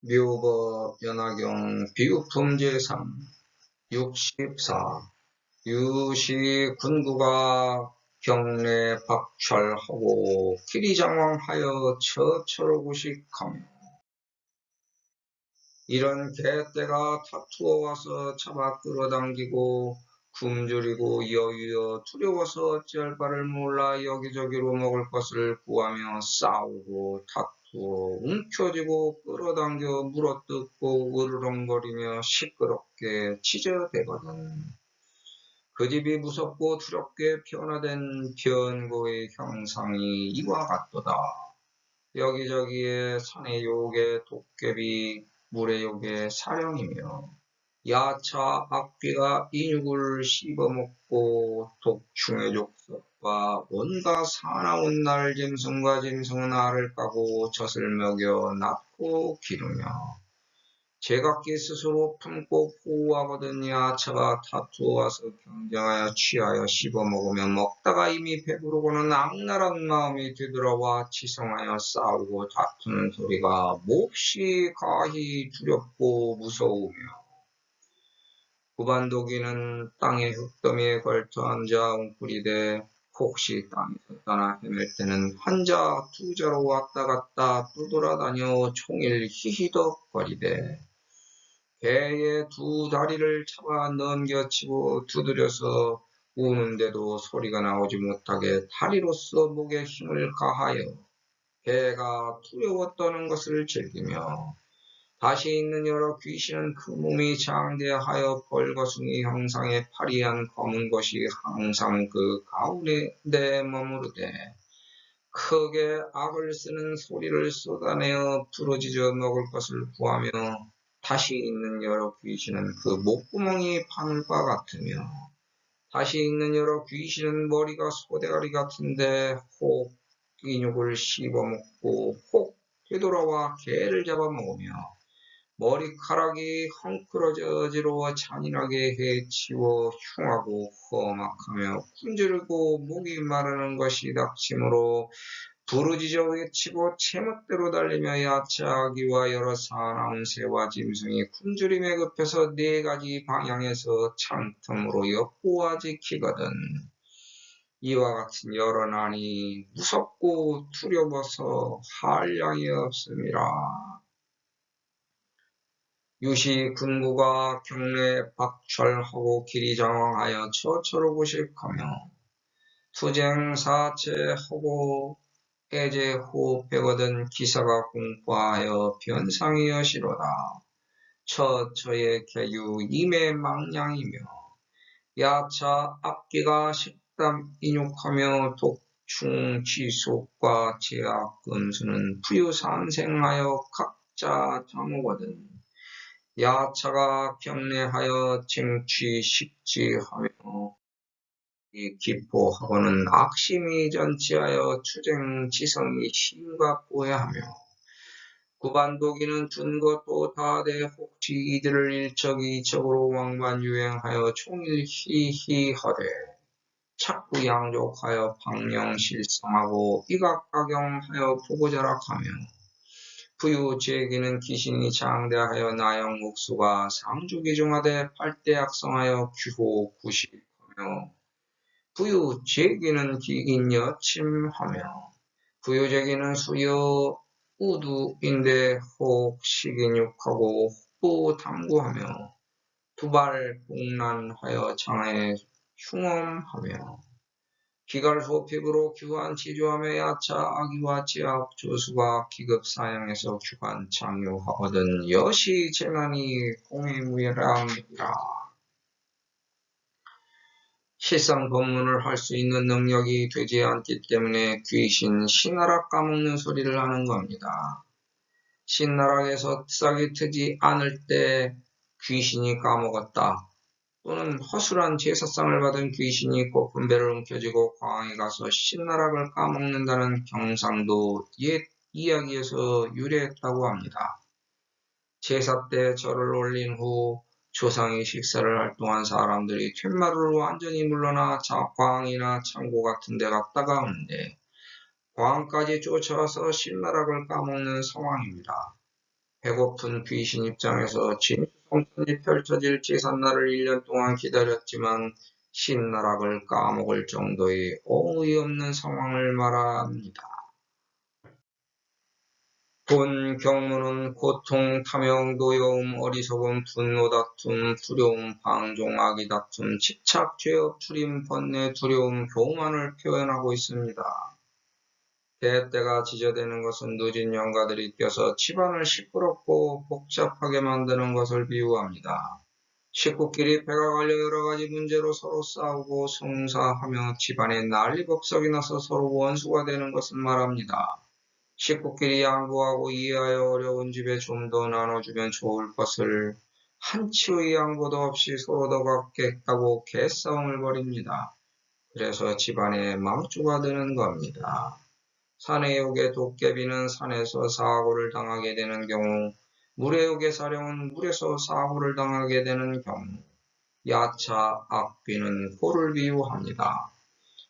묘법 연화경 비유품 제3 64 유시 군구가 경내 박철하고 기리장왕하여 처처로구식하며 이런 개떼가 타투어 와서 잡아 끌어당기고 굶주리고 여유여 두려워서 어찌할 바를 몰라 여기저기로 먹을 것을 구하며 싸우고 다투어 움켜쥐고 끌어당겨 물어뜯고 으르렁거리며 시끄럽게 짖어대거든. 그 집이 무섭고 두렵게 변화된 변고의 형상이 이와 같도다. 여기저기에 산의 요괴 도깨비 물의 요괴 사령이며 야차 악귀가 인육을 씹어먹고 독충의 족속과 온갖 사나운 날 짐승과 짐승은 알을 까고 젖을 먹여 낳고 기르며 제각기 스스로 품고 보호하거든. 야차가 다투어와서 경쟁하여 취하여 씹어먹으며 먹다가 이미 배부르고는 악랄한 마음이 되돌아와 지성하여 싸우고 다투는 소리가 몹시 가히 두렵고 무서우며 구반도기는 땅의 흙더미에 걸터 앉아 웅크리되 혹시 땅에서 떠나 헤맬 때는 한자 두자로 왔다 갔다 떠돌아다녀 종일 히히덕거리되 개의 두 다리를 잡아 넘겨치고 두드려서 우는데도 소리가 나오지 못하게 다리로서 목에 힘을 가하여 개가 두려워 떠는 것을 즐기며 다시 있는 여러 귀신은 그 몸이 장대하여 벌거숭이 형상의 파리한 검은 것이 항상 그 가운데 머무르되 크게 악을 쓰는 소리를 쏟아내어 부러지져 먹을 것을 구하며 다시 있는 여러 귀신은 그 목구멍이 바늘과 같으며 다시 있는 여러 귀신은 머리가 소대가리 같은데 혹 인육을 씹어먹고 혹 되돌아와 개를 잡아먹으며 머리카락이 헝클어져 어지러워 잔인하게 해치워 흉하고 험악하며 굶주리고 목이 마르는 것이 닥치므로 부르짖어 외치고 제멋대로 달리며 야차하기와 여러 사나운 새와 짐승이 굶주림에 급해서 네 가지 방향에서 창틈으로 엿보아 지키거든. 이와 같은 여러 난이 무섭고 두려워서 한량이 없음이라. 유시 군구가 경내 박철하고 기리장왕하여 처처로구식하며 투쟁사체하고 애제호흡하거든. 기사가 공포하여 변상이 여시로다. 처처의 개유 임의망량이며 야차 악기가 식담 인육하며 독충 지속과 제약 금수는 부유산생하여 각자 자모거든. 야차가 경례하여 쟁취 식지하며 기포하고는 악심이 전치하여 추쟁지성이 심각고해하며 구반도기는 준 것도 다돼 혹시 이들을 일척이척으로 왕반유행하여 총일 희희하되 자꾸 양족하여 방령실성하고 이각각용하여 보고자락하며 부유제기는 귀신이 장대하여 나영국수가 상주기중하되 팔대악성하여 규호구식하며 부유제기는 기인여침하며 부유제기는 수여 우두인데 혹 식인육하고 혹부탐구하며 두발봉란하여 장에 흉엄하며 기갈소 피부로 규환 지조하며 야차 아기와 제압 조수가 기급사양에서 규환 장요하거든. 여시 재난이 공의무예랑이라. 실상 법문을 할 수 있는 능력이 되지 않기 때문에 귀신 신나락 까먹는 소리를 하는 겁니다. 신나락에서 싹이 트지 않을 때 귀신이 까먹었다. 또는 허술한 제사상을 받은 귀신이 고픈 배를 움켜쥐고 광에 가서 신나락을 까먹는다는 경상도 옛 이야기에서 유래했다고 합니다. 제사 때 절을 올린 후 조상이 식사를 할 동안 사람들이 툇마루로 완전히 물러나 광이나 창고 같은 데 갔다가 오는데 광까지 쫓아와서 신나락을 까먹는 상황입니다. 배고픈 귀신 입장에서 진수성찬이 펼쳐질 제삿날을 1년 동안 기다렸지만 신나락을 까먹을 정도의 어이없는 상황을 말합니다. 본 경문은 고통, 탐욕, 노여움, 어리석음, 분노, 다툼, 두려움, 방종, 악의 다툼, 집착, 죄업, 추림, 번뇌, 두려움, 교만을 표현하고 있습니다. 때때가 지저대는 것은 늦은 영가들이 껴서 집안을 시끄럽고 복잡하게 만드는 것을 비유합니다. 식구끼리 배가 갈려 여러 가지 문제로 서로 싸우고 성사하며 집안에 난리법석이 나서 서로 원수가 되는 것을 말합니다. 식구끼리 양보하고 이해하여 어려운 집에 좀 더 나눠주면 좋을 것을 한치의 양보도 없이 서로 더 갖겠다고 개싸움을 벌입니다. 그래서 집안에 망주가 되는 겁니다. 산의 욕에 도깨비는 산에서 사고를 당하게 되는 경우, 물의 욕에 사령은 물에서 사고를 당하게 되는 경우, 야차, 악귀는 고를 비유합니다.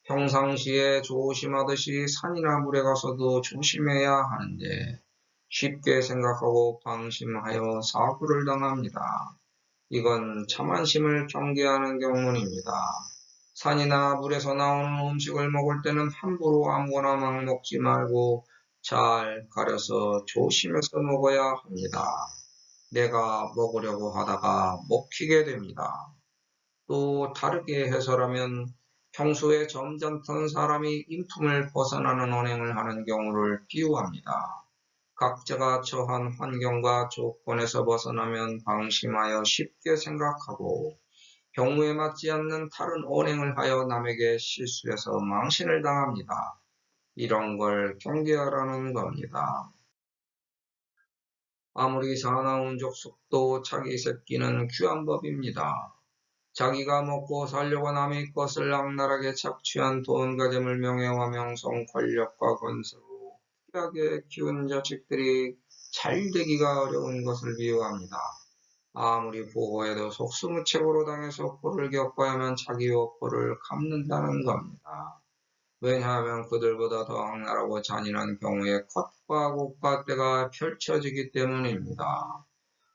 평상시에 조심하듯이 산이나 물에 가서도 조심해야 하는데 쉽게 생각하고 방심하여 사고를 당합니다. 이건 자만심을 경계하는 경문입니다. 산이나 물에서 나오는 음식을 먹을 때는 함부로 아무거나 막 먹지 말고 잘 가려서 조심해서 먹어야 합니다. 내가 먹으려고 하다가 먹히게 됩니다. 또 다르게 해설하면 평소에 점잖던 사람이 인품을 벗어나는 언행을 하는 경우를 비유합니다. 각자가 처한 환경과 조건에서 벗어나면 방심하여 쉽게 생각하고 경우에 맞지 않는 다른 언행을 하여 남에게 실수해서 망신을 당합니다. 이런 걸 경계하라는 겁니다. 아무리 사나운 족속도 자기 새끼는 귀한 법입니다. 자기가 먹고 살려고 남의 것을 악랄하게 착취한 돈 가짐을 명예와 명성, 권력과 건설로 귀하게 키운 자식들이 잘 되기가 어려운 것을 비유합니다. 아무리 보호해도 속수무책으로 당해서 꼴을 겪어야 하면 자기 욕보를 갚는다는 겁니다. 왜냐하면 그들보다 더 악랄하고 잔인한 경우에 컷과 고가대가 펼쳐지기 때문입니다.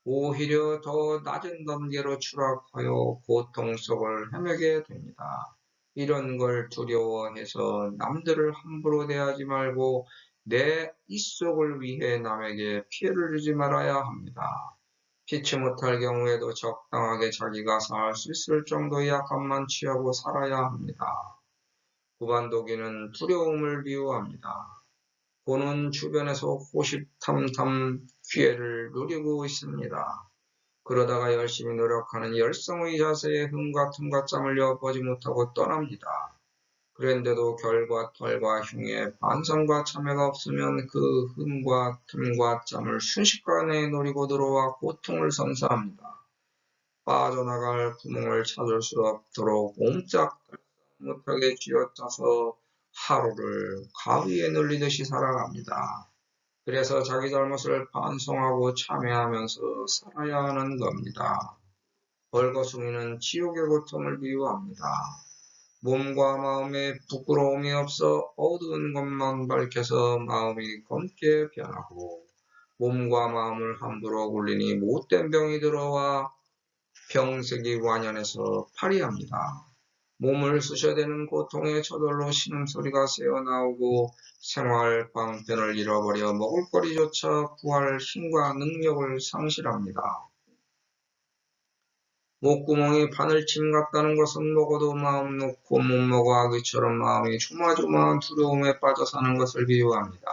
오히려 더 낮은 단계로 추락하여 고통 속을 헤매게 됩니다. 이런 걸 두려워해서 남들을 함부로 대하지 말고 내 입속을 위해 남에게 피해를 주지 말아야 합니다. 피치 못할 경우에도 적당하게 자기가 살 수 있을 정도의 약함만 취하고 살아야 합니다. 구반도기는 두려움을 비유합니다. 고는 주변에서 호시탐탐 기회를 누리고 있습니다. 그러다가 열심히 노력하는 열성의 자세에 흠과 틈과 짬을 엿보지 못하고 떠납니다. 그런데도 결과 털과 흉에 반성과 참회가 없으면 그 흠과 틈과 짬을 순식간에 노리고 들어와 고통을 선사합니다. 빠져나갈 구멍을 찾을 수 없도록 옴짝 못하게 쥐어짜서 하루를 가위에 눌리듯이 살아갑니다. 그래서 자기 잘못을 반성하고 참회하면서 살아야 하는 겁니다. 벌거숭이는 지옥의 고통을 비유합니다. 몸과 마음에 부끄러움이 없어 어두운 것만 밝혀서 마음이 검게 변하고 몸과 마음을 함부로 굴리니 못된 병이 들어와 병색이 완연해서 파리합니다. 몸을 쑤셔대는 고통의 저절로 신음소리가 새어나오고 생활 방편을 잃어버려 먹을거리조차 구할 힘과 능력을 상실합니다. 목구멍이 바늘침 같다는 것은 먹어도 마음 놓고 못 먹어 아기처럼 마음이 조마조마한 두려움에 빠져 사는 것을 비유합니다.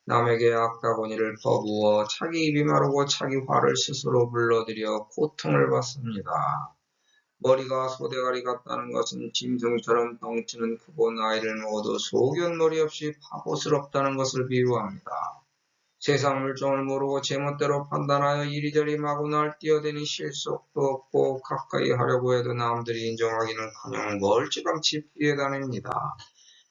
남에게 악다고니를 퍼부어 자기 입이 마르고 자기 화를 스스로 불러들여 고통을 받습니다. 머리가 소대가리 같다는 것은 짐승처럼 덩치는 크고 나이를 먹어도 소견머리 없이 바보스럽다는 것을 비유합니다. 세상 물정을 모르고 제멋대로 판단하여 이리저리 마구 날뛰어대니 실속도 없고 가까이 하려고 해도 남들이 인정하기는커녕 멀찌감치 피해 다닙니다.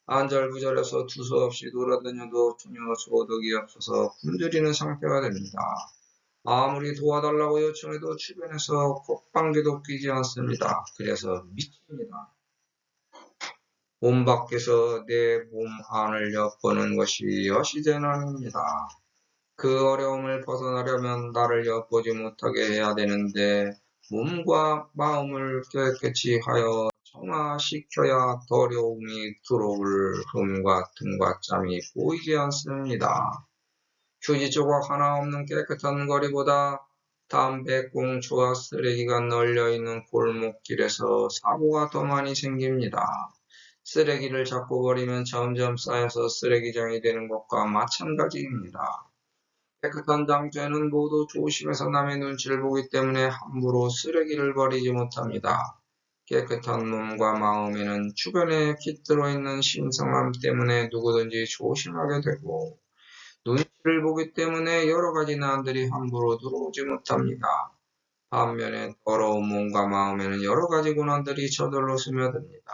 안절부절해서 두서없이 돌아다녀도 전혀 소득이 없어서 굶주리는 상태가 됩니다. 아무리 도와달라고 요청해도 주변에서 콧방귀도 끼지 않습니다. 그래서 미칩니다. 몸 밖에서 내 몸 안을 엿보는 것이 여시재난입니다. 그 어려움을 벗어나려면 나를 엿보지 못하게 해야 되는데 몸과 마음을 깨끗이 하여 정화시켜야 더러움이 들어올 흠과 틈과 짬이 보이지 않습니다. 휴지 조각 하나 없는 깨끗한 거리보다 담배 꽁초와 쓰레기가 널려있는 골목길에서 사고가 더 많이 생깁니다. 쓰레기를 자꾸 버리면 점점 쌓여서 쓰레기장이 되는 것과 마찬가지입니다. 깨끗한 장소에는 모두 조심해서 남의 눈치를 보기 때문에 함부로 쓰레기를 버리지 못합니다. 깨끗한 몸과 마음에는 주변에 깃들어 있는 신성함 때문에 누구든지 조심하게 되고, 눈치를 보기 때문에 여러 가지 난들이 함부로 들어오지 못합니다. 반면에 더러운 몸과 마음에는 여러 가지 고난들이 저절로 스며듭니다.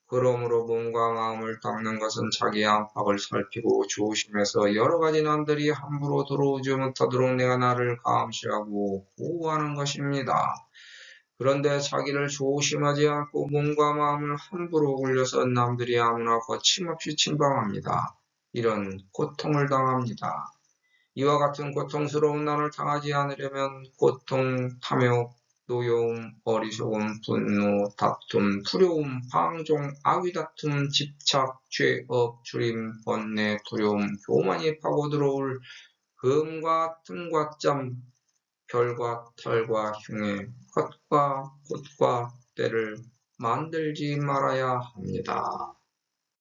그러므로 몸과 마음을 닦는 것은 자기 안팎을 살피고 조심해서 여러 가지 난들이 함부로 들어오지 못하도록 내가 나를 감시하고 보호하는 것입니다. 그런데 자기를 조심하지 않고 몸과 마음을 함부로 굴려서 남들이 아무나 거침없이 침범합니다. 이런 고통을 당합니다. 이와 같은 고통스러운 난을 당하지 않으려면 고통, 탐욕, 노여움, 어리석음, 분노, 다툼, 두려움, 방종, 아위다툼, 집착, 죄업, 주림, 번뇌, 두려움, 교만이 파고들어올 금과 틈과 짬, 별과 털과 흉에 헛과 곧과 때를 만들지 말아야 합니다.